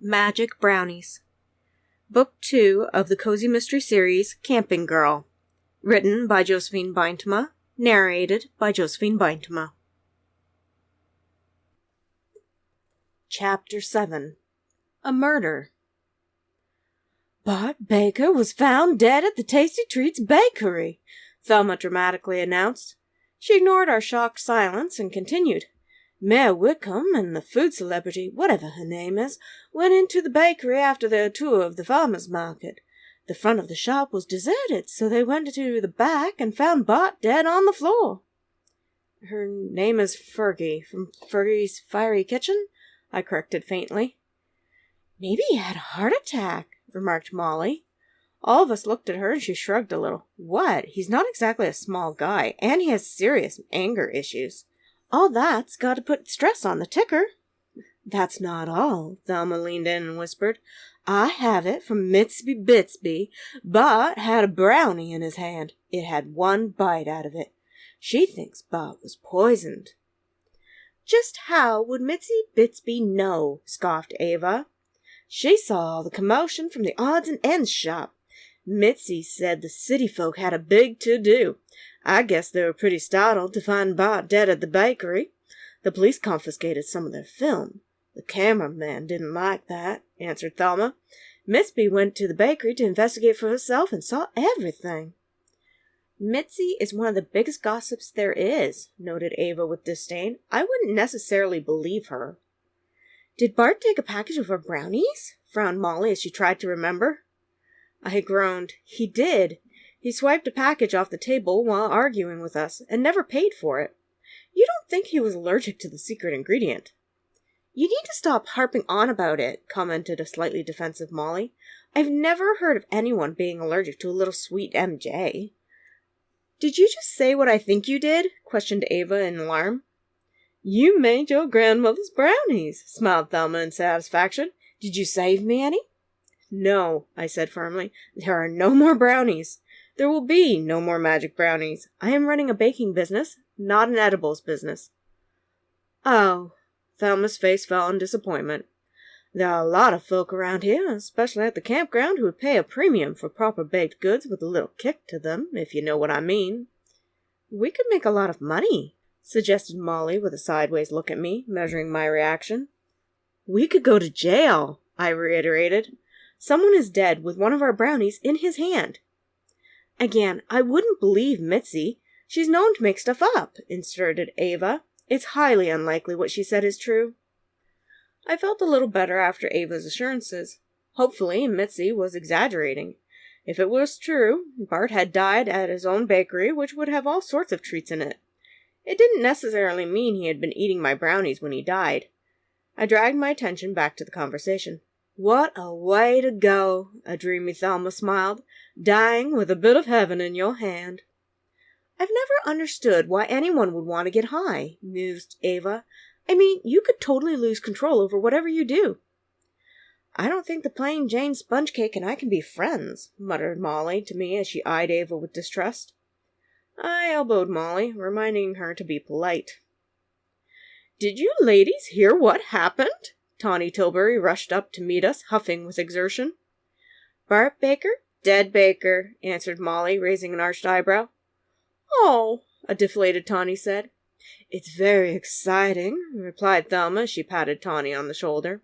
Magic Brownies. Book 2 of the Cozy Mystery Series, Camping Girl. Written by Josephine Beintema. Narrated by Josephine Beintema. Chapter 7. A Murder. "Bart Baker was found dead at the Tasty Treats Bakery," Thelma dramatically announced. She ignored our shocked silence and continued. "Mayor Wickham and the food celebrity, whatever her name is, went into the bakery after their tour of the farmer's market. The front of the shop was deserted, so they went to the back and found Bart dead on the floor." "Her name is Fergie, from Fergie's Fiery Kitchen?" I corrected faintly. "Maybe he had a heart attack," remarked Molly. All of us looked at her and she shrugged a little. "What? He's not exactly a small guy, and he has serious anger issues. All that's got to put stress on the ticker." "That's not all," Thelma leaned in and whispered. "I have it from Mitzi Bitsby. Bart had a brownie in his hand. It had one bite out of it. She thinks Bart was poisoned." "Just how would Mitzi Bitsby know?" scoffed Ava. "She saw all the commotion from the odds and ends shop. Mitzi said the city folk had a big to-do. I guess they were pretty startled to find Bart dead at the bakery. The police confiscated some of their film. The cameraman didn't like that," answered Thelma. "Mitzi went to the bakery to investigate for herself and saw everything." "Mitzi is one of the biggest gossips there is," noted Ava with disdain. "I wouldn't necessarily believe her." "Did Bart take a package of our brownies?" frowned Molly as she tried to remember. I groaned. "He did. He swiped a package off the table while arguing with us, and never paid for it. You don't think he was allergic to the secret ingredient?" "You need to stop harping on about it," commented a slightly defensive Molly. "I've never heard of anyone being allergic to a little sweet MJ." "Did you just say what I think you did?" questioned Ava in alarm. "You made your grandmother's brownies," smiled Thelma in satisfaction. "Did you save me any?" "No," I said firmly. "There are no more brownies. There will be no more magic brownies. I am running a baking business, not an edibles business." "Oh." Thelma's face fell in disappointment. "There are a lot of folk around here, especially at the campground, who would pay a premium for proper baked goods with a little kick to them, if you know what I mean." "We could make a lot of money," suggested Molly with a sideways look at me, measuring my reaction. "We could go to jail," I reiterated. "Someone is dead with one of our brownies in his hand." "Again, I wouldn't believe Mitzi. She's known to make stuff up," inserted Ava. "It's highly unlikely what she said is true." I felt a little better after Ava's assurances. Hopefully, Mitzi was exaggerating. If it was true, Bart had died at his own bakery, which would have all sorts of treats in it. It didn't necessarily mean he had been eating my brownies when he died. I dragged my attention back to the conversation. "What a way to go," a dreamy Thelma smiled, "dying with a bit of heaven in your hand." "I've never understood why anyone would want to get high," mused Ava. "I mean, you could totally lose control over whatever you do." "I don't think the plain Jane sponge cake and I can be friends," muttered Molly to me as she eyed Ava with distrust. I elbowed Molly, reminding her to be polite. "Did you ladies hear what happened?" Tawny Tilbury rushed up to meet us, huffing with exertion. "Bart Baker, dead Baker," answered Molly, raising an arched eyebrow. "Oh," a deflated Tawny said. "It's very exciting," replied Thelma as she patted Tawny on the shoulder.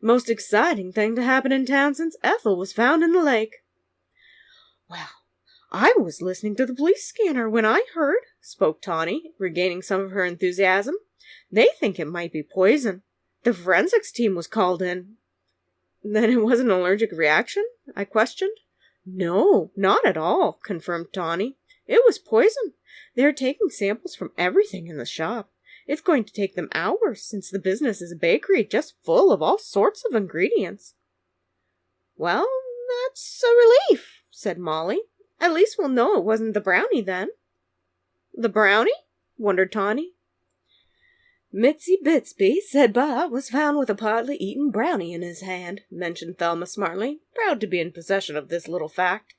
"Most exciting thing to happen in town since Ethel was found in the lake." "Well, I was listening to the police scanner when I heard," spoke Tawny, regaining some of her enthusiasm. "They think it might be poison. The forensics team was called in." "Then it was an allergic reaction?" I questioned. "No, not at all," confirmed Tawny. "It was poison. They're taking samples from everything in the shop. It's going to take them hours, since the business is a bakery just full of all sorts of ingredients." "Well, that's a relief," said Molly. "At least we'll know it wasn't the brownie then." "The brownie?" wondered Tawny. "Mitzi Bitsby said Bart was found with a partly eaten brownie in his hand," mentioned Thelma smartly, proud to be in possession of this little fact.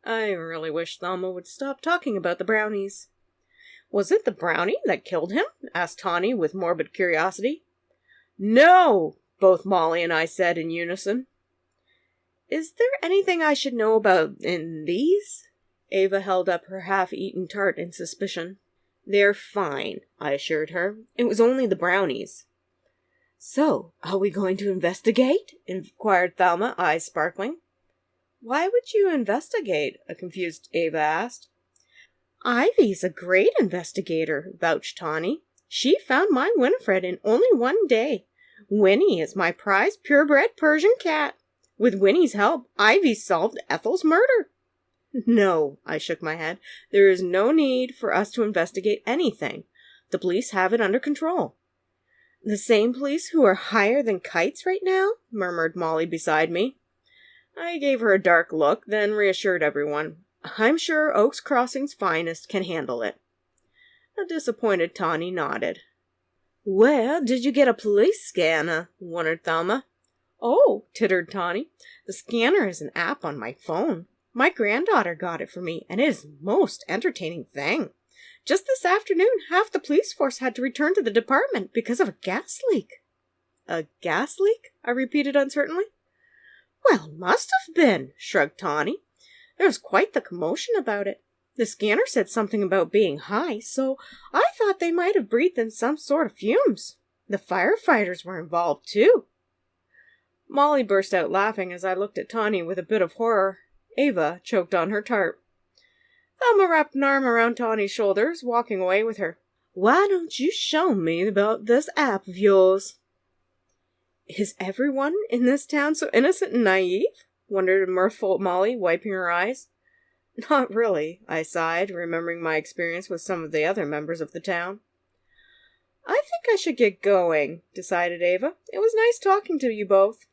I really wish Thelma would stop talking about the brownies. "Was it the brownie that killed him?" asked Tawny with morbid curiosity. "No!" both Molly and I said in unison. Is there anything I should know about in these? Ava held up her half-eaten tart in suspicion. They're fine, I assured her. It was only the brownies. So, are we going to investigate? Inquired Thelma, eyes sparkling. Why would you investigate? A confused Ava asked. Ivy's a great investigator, vouched Tawny. She found my Winifred in only one day. Winnie is my prized purebred Persian cat. With Winnie's help, Ivy solved Ethel's murder. No, I shook my head. There is no need for us to investigate anything. The police have it under control. The same police who are higher than kites right now? Murmured Molly beside me. I gave her a dark look, then reassured everyone. I'm sure Oaks Crossing's finest can handle it. A disappointed Tawny nodded. Where did you get a police scanner? Wondered Thelma. Oh, tittered Tawny. The scanner is an app on my phone. My granddaughter got it for me, and it is the most entertaining thing. Just this afternoon, half the police force had to return to the department because of a gas leak. A gas leak? I repeated uncertainly. Well, must have been, shrugged Tawny. There was quite the commotion about it. The scanner said something about being high, so I thought they might have breathed in some sort of fumes. The firefighters were involved, too. Molly burst out laughing as I looked at Tawny with a bit of horror. Ava choked on her tart. Thelma wrapped an arm around Tawny's shoulders, walking away with her. Why don't you show me about this app of yours? Is everyone in this town so innocent and naive? Wondered mirthful Molly, wiping her eyes. Not really, I sighed, remembering my experience with some of the other members of the town. I think I should get going, decided Ava. It was nice talking to you both.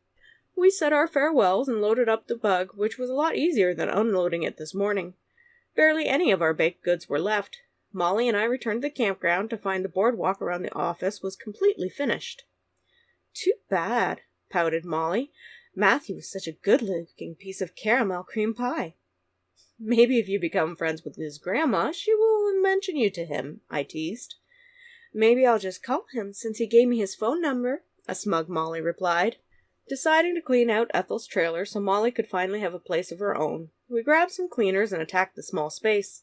We said our farewells and loaded up the bug, which was a lot easier than unloading it this morning. Barely any of our baked goods were left. Molly and I returned to the campground to find the boardwalk around the office was completely finished. Too bad, pouted Molly. Matthew was such a good-looking piece of caramel cream pie. Maybe if you become friends with his grandma, she will mention you to him, I teased. Maybe I'll just call him since he gave me his phone number, a smug Molly replied. Deciding to clean out Ethel's trailer so Molly could finally have a place of her own, we grabbed some cleaners and attacked the small space.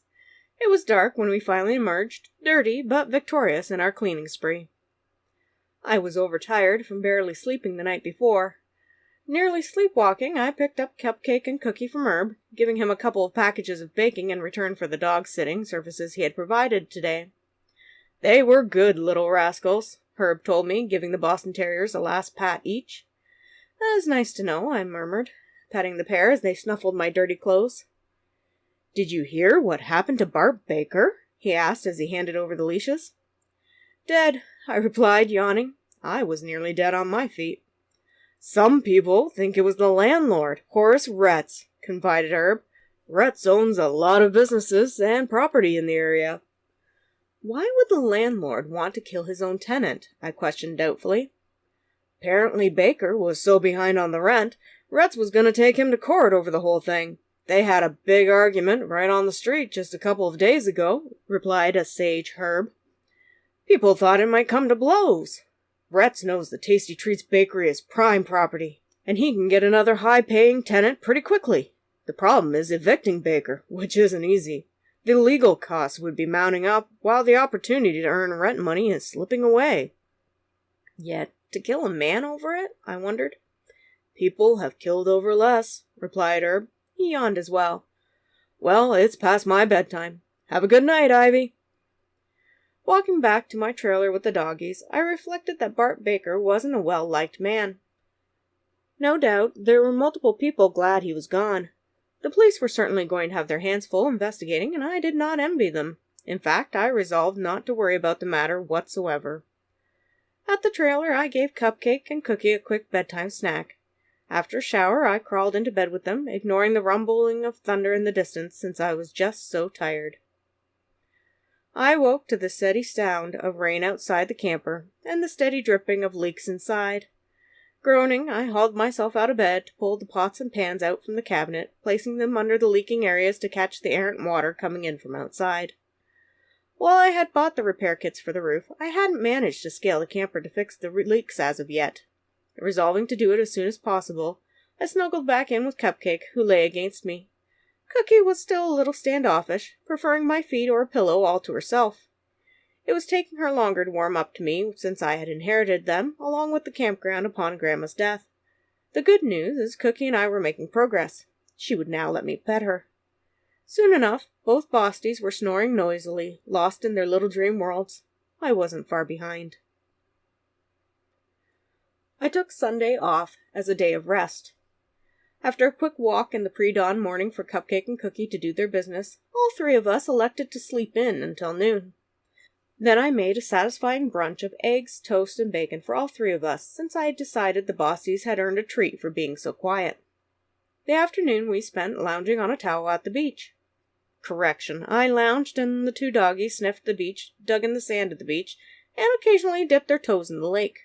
It was dark when we finally emerged, dirty but victorious in our cleaning spree. I was overtired from barely sleeping the night before. Nearly sleepwalking, I picked up cupcake and cookie from Herb, giving him a couple of packages of baking in return for the dog-sitting services he had provided today. They were good little rascals, Herb told me, giving the Boston Terriers a last pat each. That is nice to know, I murmured, petting the pair as they snuffled my dirty clothes. Did you hear what happened to Bart Baker? He asked as he handed over the leashes. Dead, I replied, yawning. I was nearly dead on my feet. Some people think it was the landlord, Horace Retz, confided Herb. Retz owns a lot of businesses and property in the area. Why would the landlord want to kill his own tenant? I questioned doubtfully. Apparently Baker was so behind on the rent, Retz was going to take him to court over the whole thing. They had a big argument right on the street just a couple of days ago, replied a sage Herb. People thought it might come to blows. Retz knows the Tasty Treats Bakery is prime property, and he can get another high-paying tenant pretty quickly. The problem is evicting Baker, which isn't easy. The legal costs would be mounting up, while the opportunity to earn rent money is slipping away. Yet, to kill a man over it? I wondered. People have killed over less, replied Herb. He yawned as well. Well, it's past my bedtime. Have a good night, Ivy. Walking back to my trailer with the doggies, I reflected that Bart Baker wasn't a well-liked man. No doubt, there were multiple people glad he was gone. The police were certainly going to have their hands full investigating, and I did not envy them. In fact, I resolved not to worry about the matter whatsoever. At the trailer, I gave Cupcake and Cookie a quick bedtime snack. After a shower, I crawled into bed with them, ignoring the rumbling of thunder in the distance since I was just so tired. I woke to the steady sound of rain outside the camper and the steady dripping of leaks inside. Groaning, I hauled myself out of bed to pull the pots and pans out from the cabinet, placing them under the leaking areas to catch the errant water coming in from outside. While I had bought the repair kits for the roof, I hadn't managed to scale the camper to fix the leaks as of yet. Resolving to do it as soon as possible, I snuggled back in with Cupcake, who lay against me. Cookie was still a little standoffish, preferring my feet or a pillow all to herself. It was taking her longer to warm up to me, since I had inherited them, along with the campground upon Grandma's death. The good news is Cookie and I were making progress. She would now let me pet her. Soon enough, both Bosties were snoring noisily, lost in their little dream worlds. I wasn't far behind. I took Sunday off as a day of rest. After a quick walk in the pre-dawn morning for Cupcake and Cookie to do their business, all three of us elected to sleep in until noon. Then I made a satisfying brunch of eggs, toast, and bacon for all three of us, since I had decided the Bosties had earned a treat for being so quiet. The afternoon we spent lounging on a towel at the beach. Correction, I lounged and the two doggies sniffed the beach, dug in the sand at the beach, and occasionally dipped their toes in the lake.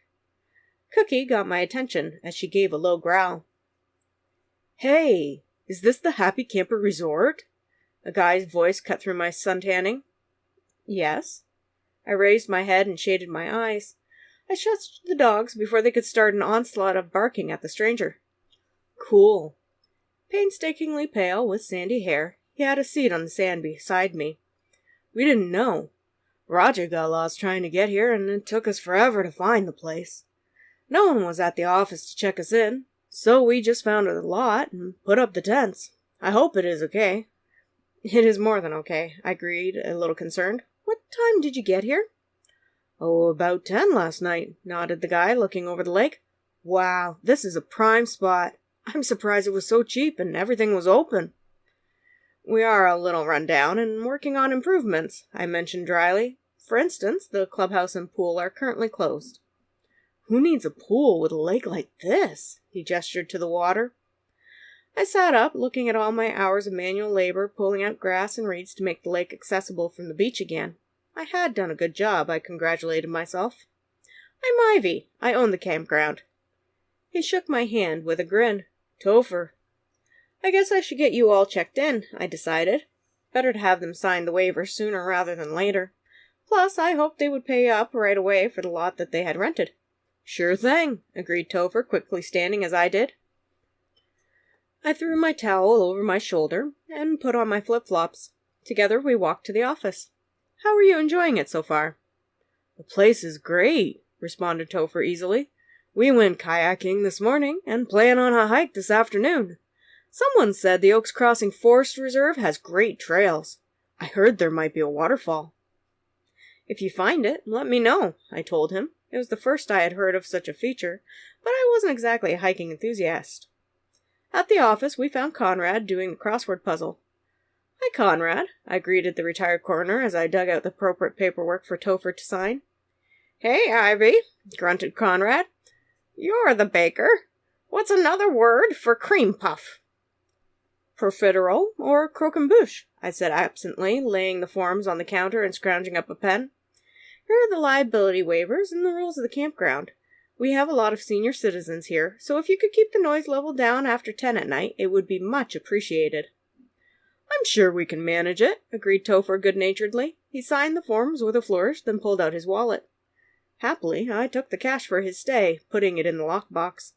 Cookie got my attention as she gave a low growl. "Hey, is this the Happy Camper Resort?" A guy's voice cut through my suntanning. "Yes." I raised my head and shaded my eyes. I shushed the dogs before they could start an onslaught of barking at the stranger. "Cool." Painstakingly pale, with sandy hair, he had a seat on the sand beside me. "We didn't know. Roger got lost trying to get here, and it took us forever to find the place. No one was at the office to check us in, so we just found a lot and put up the tents. I hope it is okay." "It is more than okay," I agreed, a little concerned. "What time did you get here?" "Oh, about 10 last night," nodded the guy, looking over the lake. "Wow, this is a prime spot. I'm surprised it was so cheap and everything was open." "We are a little run down and working on improvements," I mentioned dryly. "For instance, the clubhouse and pool are currently closed." "Who needs a pool with a lake like this?" He gestured to the water. I sat up, looking at all my hours of manual labor, pulling out grass and reeds to make the lake accessible from the beach again. I had done a good job, I congratulated myself. "I'm Ivy. I own the campground." He shook my hand with a grin. "Topher." "I guess I should get you all checked in," I decided. Better to have them sign the waiver sooner rather than later. Plus, I hoped they would pay up right away for the lot that they had rented. "Sure thing," agreed Topher, quickly standing as I did. I threw my towel over my shoulder and put on my flip-flops. Together we walked to the office. "How are you enjoying it so far?" "The place is great," responded Topher easily. "We went kayaking this morning and plan on a hike this afternoon. Someone said the Oaks Crossing Forest Reserve has great trails. I heard there might be a waterfall." "If you find it, let me know," I told him. It was the first I had heard of such a feature, but I wasn't exactly a hiking enthusiast. At the office, we found Conrad doing the crossword puzzle. "Hi, Conrad," I greeted the retired coroner as I dug out the appropriate paperwork for Topher to sign. "Hey, Ivy," grunted Conrad. "You're the baker. What's another word for cream puff?" "Profiterole or croquembouche," I said absently, laying the forms on the counter and scrounging up a pen. "Here are the liability waivers and the rules of the campground. We have a lot of senior citizens here, so if you could keep the noise level down after 10 at night, it would be much appreciated." "I'm sure we can manage it," agreed Topher good-naturedly. He signed the forms with a flourish, then pulled out his wallet. Happily, I took the cash for his stay, putting it in the lockbox.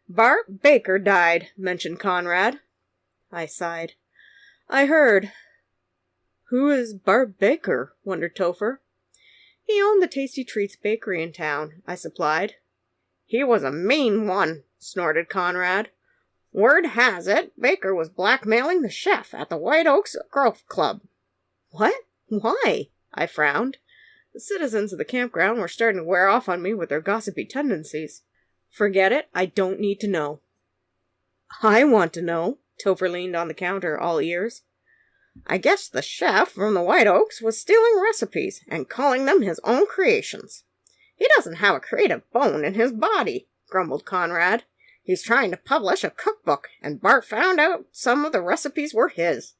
"Bart Baker died," mentioned Conrad. I sighed. "I heard." "Who is Bart Baker?" wondered Topher. "He owned the Tasty Treats bakery in town," I supplied. "He was a mean one," snorted Conrad. "Word has it, Baker was blackmailing the chef at the White Oaks Golf Club." "What? Why?" I frowned. The citizens of the campground were starting to wear off on me with their gossipy tendencies. "Forget it. I don't need to know." "I want to know." Topher leaned on the counter, all ears. "I guess the chef from the White Oaks was stealing recipes and calling them his own creations. He doesn't have a creative bone in his body," grumbled Conrad. "He's trying to publish a cookbook, and Bart found out some of the recipes were his.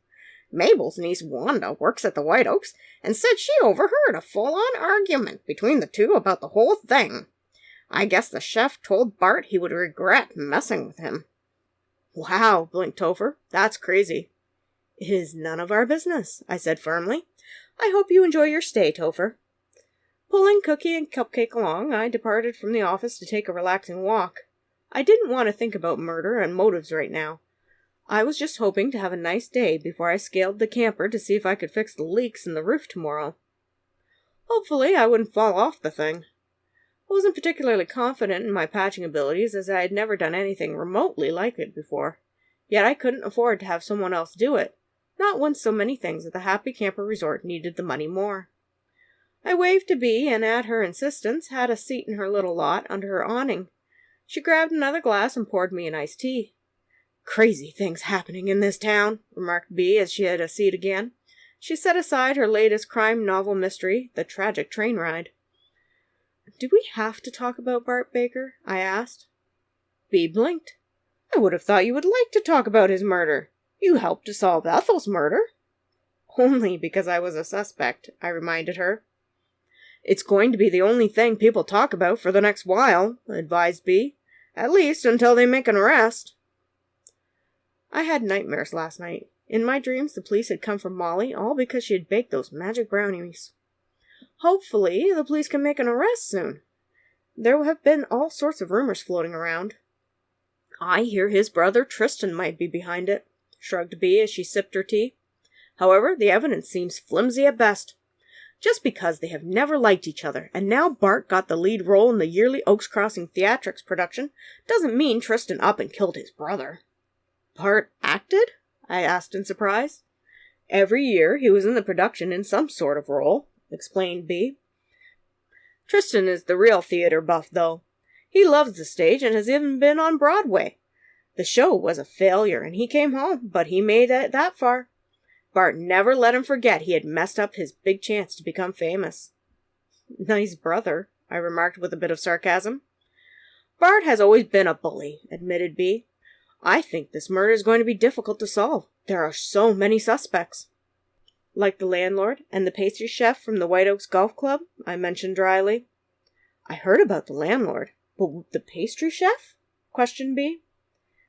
Mabel's niece Wanda works at the White Oaks and said she overheard a full-on argument between the two about the whole thing. I guess the chef told Bart he would regret messing with him." "Wow," blinked Topher. "That's crazy." "It is none of our business," I said firmly. "I hope you enjoy your stay, Topher." Pulling Cookie and Cupcake along, I departed from the office to take a relaxing walk. I didn't want to think about murder and motives right now. I was just hoping to have a nice day before I scaled the camper to see if I could fix the leaks in the roof tomorrow. Hopefully, I wouldn't fall off the thing. I wasn't particularly confident in my patching abilities, as I had never done anything remotely like it before. Yet I couldn't afford to have someone else do it, not when so many things at the Happy Camper Resort needed the money more. I waved to Bea, and at her insistence, had a seat in her little lot under her awning. She grabbed another glass and poured me an iced tea. "Crazy things happening in this town," remarked Bea as she had a seat again. She set aside her latest crime novel mystery, The Tragic Train Ride. "Do we have to talk about Bart Baker?" I asked. Bea blinked. "I would have thought you would like to talk about his murder. You helped to solve Ethel's murder." "Only because I was a suspect," I reminded her. "It's going to be the only thing people talk about for the next while," advised Bea. "At least until they make an arrest." I had nightmares last night. In my dreams, the police had come for Molly, all because she had baked those magic brownies. Hopefully, the police can make an arrest soon. There have been all sorts of rumors floating around. "I hear his brother Tristan might be behind it," shrugged Bea as she sipped her tea. "However, the evidence seems flimsy at best. Just because they have never liked each other, and now Bart got the lead role in the yearly Oaks Crossing Theatrics production, doesn't mean Tristan up and killed his brother." "Bart acted?" I asked in surprise. "Every year he was in the production in some sort of role," explained Bea. "Tristan is the real theater buff, though. He loves the stage and has even been on Broadway. The show was a failure, and he came home, but he made it that far. Bart never let him forget he had messed up his big chance to become famous." "Nice brother," I remarked with a bit of sarcasm. "Bart has always been a bully," admitted Bea. "I think this murder is going to be difficult to solve. There are so many suspects." "Like the landlord and the pastry chef from the White Oaks Golf Club?" I mentioned dryly. "I heard about the landlord, but the pastry chef?" questioned Bea.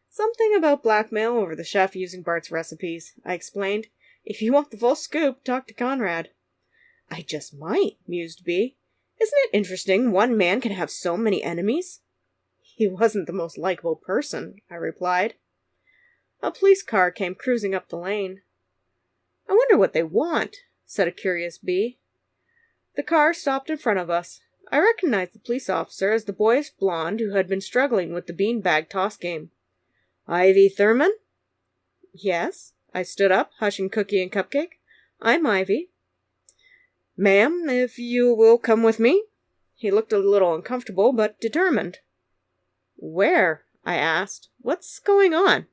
"Something about blackmail over the chef using Bart's recipes," I explained. "If you want the full scoop, talk to Conrad." "I just might," mused Bea. "Isn't it interesting one man can have so many enemies?" "He wasn't the most likable person," I replied. A police car came cruising up the lane. "I wonder what they want," said a curious Bea. The car stopped in front of us. I recognized the police officer as the boyish blonde who had been struggling with the beanbag toss game. "Ivy Thurman?" "Yes." I stood up, hushing Cookie and Cupcake. "I'm Ivy." "Ma'am, if you will come with me." He looked a little uncomfortable, but determined. "Where?" I asked. "What's going on?"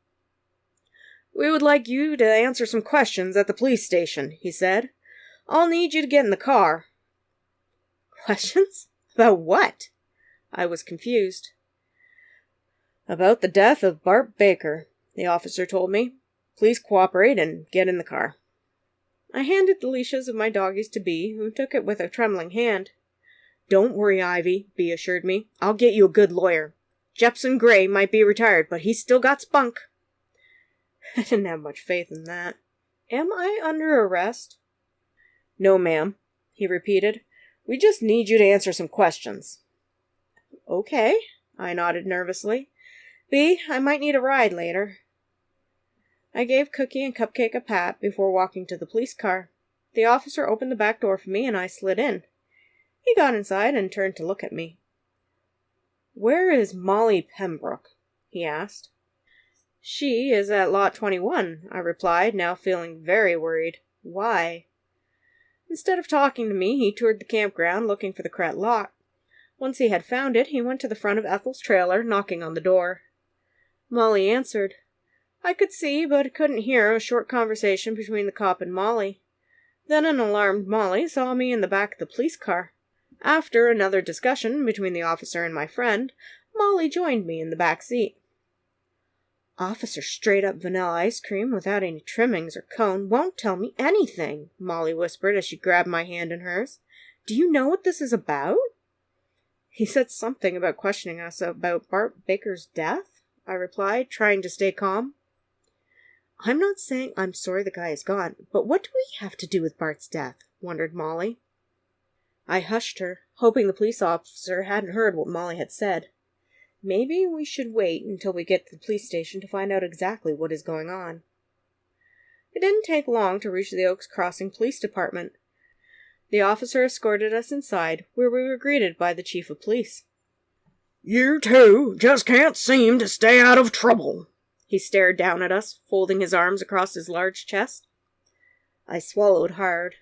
"We would like you to answer some questions at the police station," he said. "I'll need you to get in the car." "Questions? About what?" I was confused. "About the death of Bart Baker," the officer told me. "Please cooperate and get in the car." I handed the leashes of my doggies to Bea, who took it with a trembling hand. "Don't worry, Ivy," Bea assured me. "I'll get you a good lawyer. Jepson Gray might be retired, but he's still got spunk." I didn't have much faith in that. "Am I under arrest?" "No, ma'am," he repeated. "We just need you to answer some questions." "Okay," I nodded nervously. "Bea, I might need a ride later." I gave Cookie and Cupcake a pat before walking to the police car. The officer opened the back door for me, and I slid in. He got inside and turned to look at me. "Where is Molly Pembroke?" he asked. "She is at lot 21, I replied, now feeling very worried. "Why?" Instead of talking to me, he toured the campground looking for the correct lot. Once he had found it, he went to the front of Ethel's trailer, knocking on the door. Molly answered. I could see, but couldn't hear, a short conversation between the cop and Molly. Then an alarmed Molly saw me in the back of the police car. After another discussion between the officer and my friend, Molly joined me in the back seat. "Officer straight-up vanilla ice cream without any trimmings or cone won't tell me anything," Molly whispered as she grabbed my hand in hers. "Do you know what this is about?" "He said something about questioning us about Bart Baker's death," I replied, trying to stay calm. "I'm not saying I'm sorry the guy is gone, but what do we have to do with Bart's death?" wondered Molly. I hushed her, hoping the police officer hadn't heard what Molly had said. Maybe we should wait until we get to the police station to find out exactly what is going on. It didn't take long to reach the Oaks Crossing Police Department. The officer escorted us inside, where we were greeted by the chief of police. "You two just can't seem to stay out of trouble." He stared down at us, folding his arms across his large chest. I swallowed hard.